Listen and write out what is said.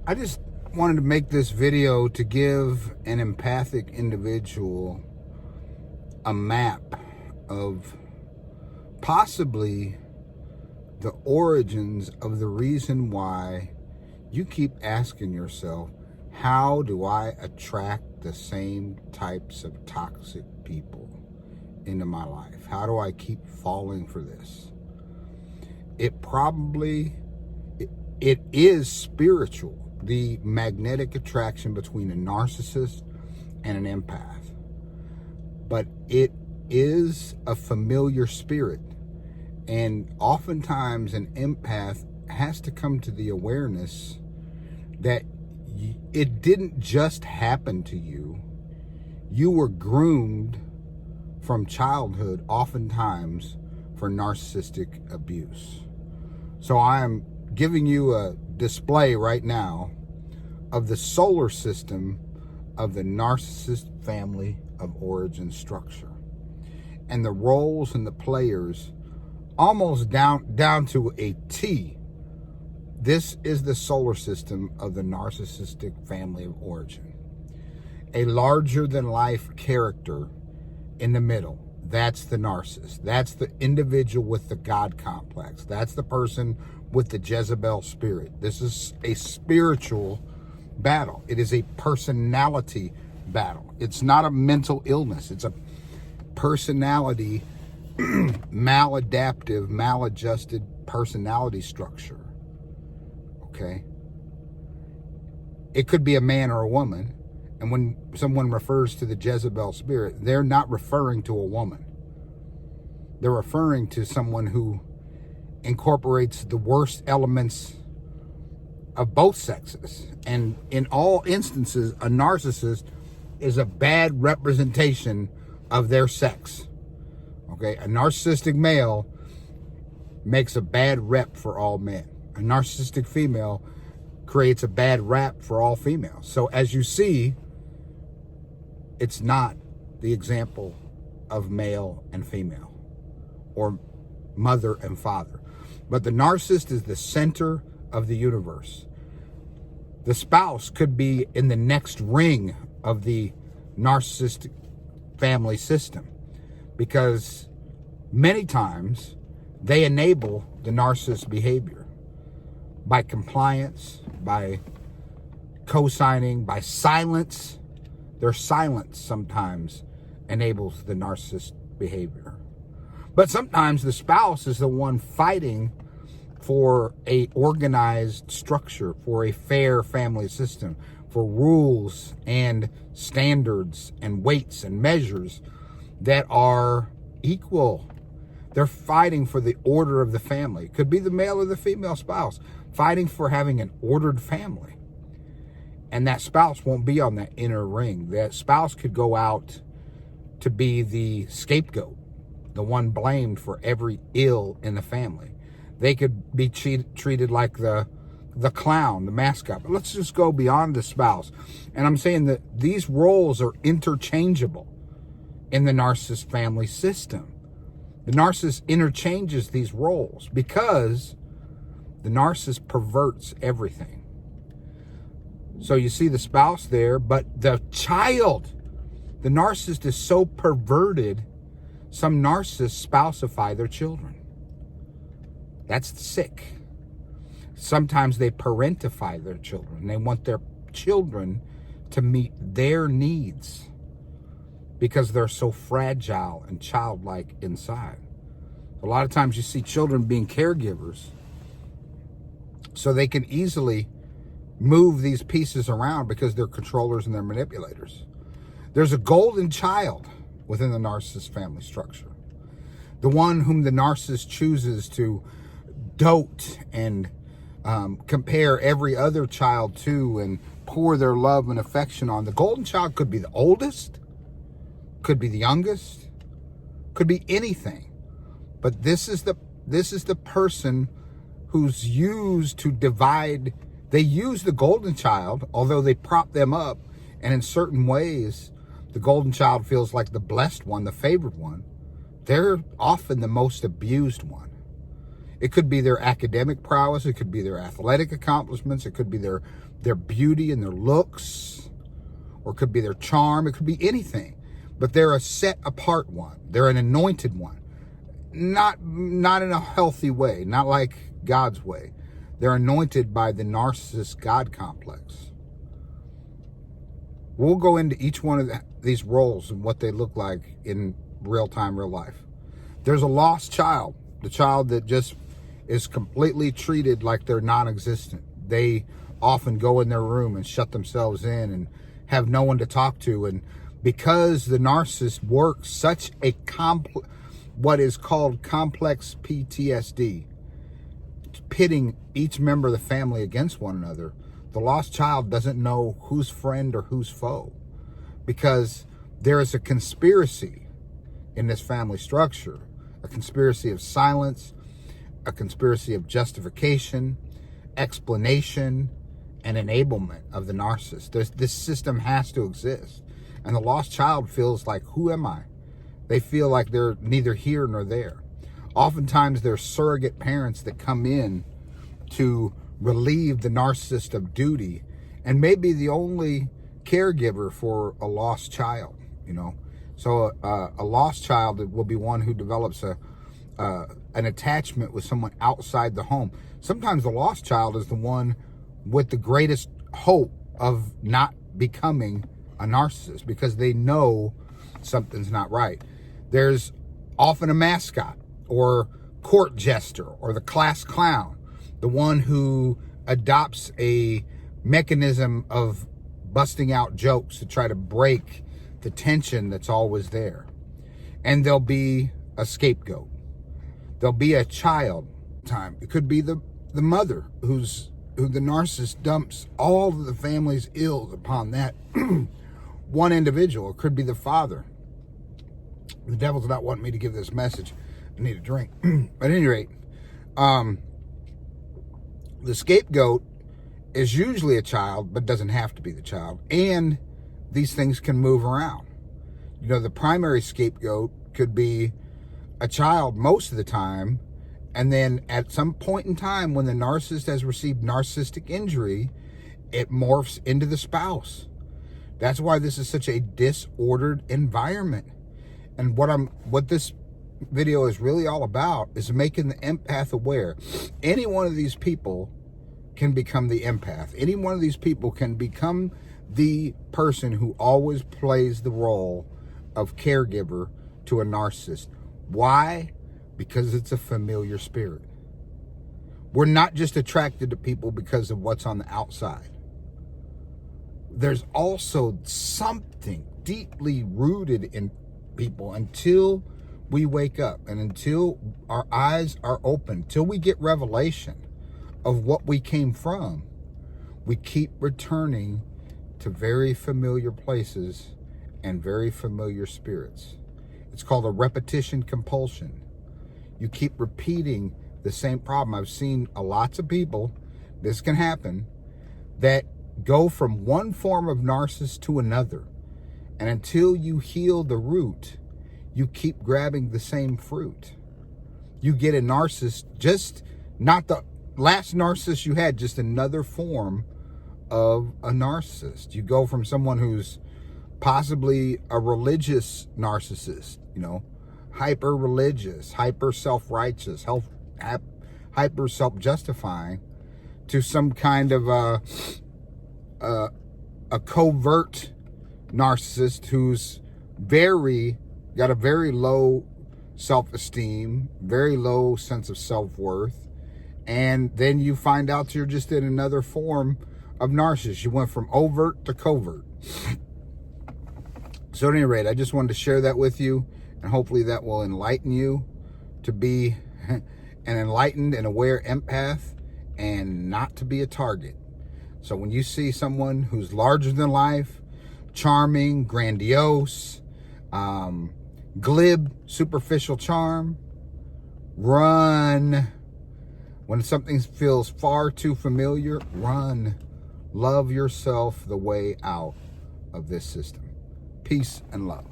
I just wanted to make this video to give an empathic individual a map of possibly the origins of the reason why you keep asking yourself, how do I attract the same types of toxic people into my life? How do I keep falling for this? It is spiritual, the magnetic attraction between a narcissist and an empath. But it is a familiar spirit. And oftentimes an empath has to come to the awareness that it didn't just happen to you. You were groomed from childhood, oftentimes, for narcissistic abuse. So I am giving you a display right now of the solar system of the narcissist family of origin structure, and the roles and the players almost down to a T. This is the solar system of the narcissistic family of origin. A larger than life character in the middle. That's the narcissist. That's the individual with the God complex. That's the person with the Jezebel spirit. This is a spiritual battle. It is a personality battle. It's not a mental illness. It's a personality, maladaptive, maladjusted personality structure. Okay? It could be a man or a woman. And when someone refers to the Jezebel spirit, they're not referring to a woman. They're referring to someone who incorporates the worst elements of both sexes. And in all instances, a narcissist is a bad representation of their sex. Okay? A narcissistic male makes a bad rep for all men. A narcissistic female creates a bad rap for all females. So as you see, it's not the example of male and female or mother and father. But the narcissist is the center of the universe. The spouse could be in the next ring of the narcissistic family system, because many times they enable the narcissist behavior by compliance, by co-signing, by silence. Their silence sometimes enables the narcissist behavior. But sometimes the spouse is the one fighting for a organized structure, for a fair family system, for rules and standards and weights and measures that are equal. They're fighting for the order of the family. It could be the male or the female spouse fighting for having an ordered family. And that spouse won't be on that inner ring. That spouse could go out to be the scapegoat, the one blamed for every ill in the family. They could be treated like the clown, the mascot. But let's just go beyond the spouse. And I'm saying that these roles are interchangeable in the narcissist family system. The narcissist interchanges these roles because the narcissist perverts everything. So you see the spouse there, but the child, the narcissist is so perverted, some narcissists spousify their children. That's sick. Sometimes they parentify their children. They want their children to meet their needs because they're so fragile and childlike inside. A lot of times you see children being caregivers so they can easily move these pieces around because they're controllers and they're manipulators. There's a golden child within the narcissist family structure. The one whom the narcissist chooses to dote and compare every other child to and pour their love and affection on. The golden child could be the oldest, could be the youngest, could be anything. But this is the person who's used to divide. They use the golden child, although they prop them up, and in certain ways, the golden child feels like the blessed one, the favored one. They're often the most abused one. It could be their academic prowess. It could be their athletic accomplishments. It could be their beauty and their looks, or it could be their charm. It could be anything, but they're a set apart one. They're an anointed one, not in a healthy way, not like God's way. They're anointed by the narcissist God complex. We'll go into each one of these roles and what they look like in real time, real life. There's a lost child, the child that just is completely treated like they're non-existent. They often go in their room and shut themselves in and have no one to talk to. And because the narcissist works such a what is called complex PTSD, pitting each member of the family against one another, the lost child doesn't know who's friend or who's foe, because there is a conspiracy in this family structure, a conspiracy of silence, a conspiracy of justification, explanation, and enablement of the narcissist. This system has to exist. And the lost child feels like, who am I? They feel like they're neither here nor there. Oftentimes, there's surrogate parents that come in to relieve the narcissist of duty and may be the only caregiver for a lost child, you know. So a lost child will be one who develops an attachment with someone outside the home. Sometimes the lost child is the one with the greatest hope of not becoming a narcissist, because they know something's not right. There's often a mascot or court jester or the class clown, the one who adopts a mechanism of busting out jokes to try to break the tension that's always there. And there'll be a scapegoat. There'll be a child time. It could be the mother who the narcissist dumps all of the family's ills upon that one individual. It could be the father. The devil's not wanting me to give this message. I need a drink. At any rate, the scapegoat is usually a child, but doesn't have to be the child. And these things can move around. You know, the primary scapegoat could be a child most of the time, and then at some point in time when the narcissist has received narcissistic injury, it morphs into the spouse. That's why this is such a disordered environment. And what this video is really all about is making the empath aware. Any one of these people can become the empath. Any one of these people can become the person who always plays the role of caregiver to a narcissist. Why? Because it's a familiar spirit. We're not just attracted to people because of what's on the outside. There's also something deeply rooted in people until we wake up and until our eyes are open, till we get revelation of what we came from. We keep returning to very familiar places and very familiar spirits. It's called a repetition compulsion. You keep repeating the same problem. I've seen lots of people, this can happen, that go from one form of narcissist to another. And until you heal the root, you keep grabbing the same fruit. You get a narcissist, just not the last narcissist you had, just another form of a narcissist. You go from someone who's possibly a religious narcissist, you know, hyper religious, hyper self-righteous, hyper self-justifying, to some kind of a covert narcissist who's got a very low self-esteem, very low sense of self-worth, and then you find out you're just in another form of narcissist. You went from overt to covert. So at any rate, I just wanted to share that with you, and hopefully that will enlighten you to be an enlightened and aware empath and not to be a target. So when you see someone who's larger than life, charming, grandiose, glib, superficial charm, run. When something feels far too familiar, run. Love yourself the way out of this system. Peace and love.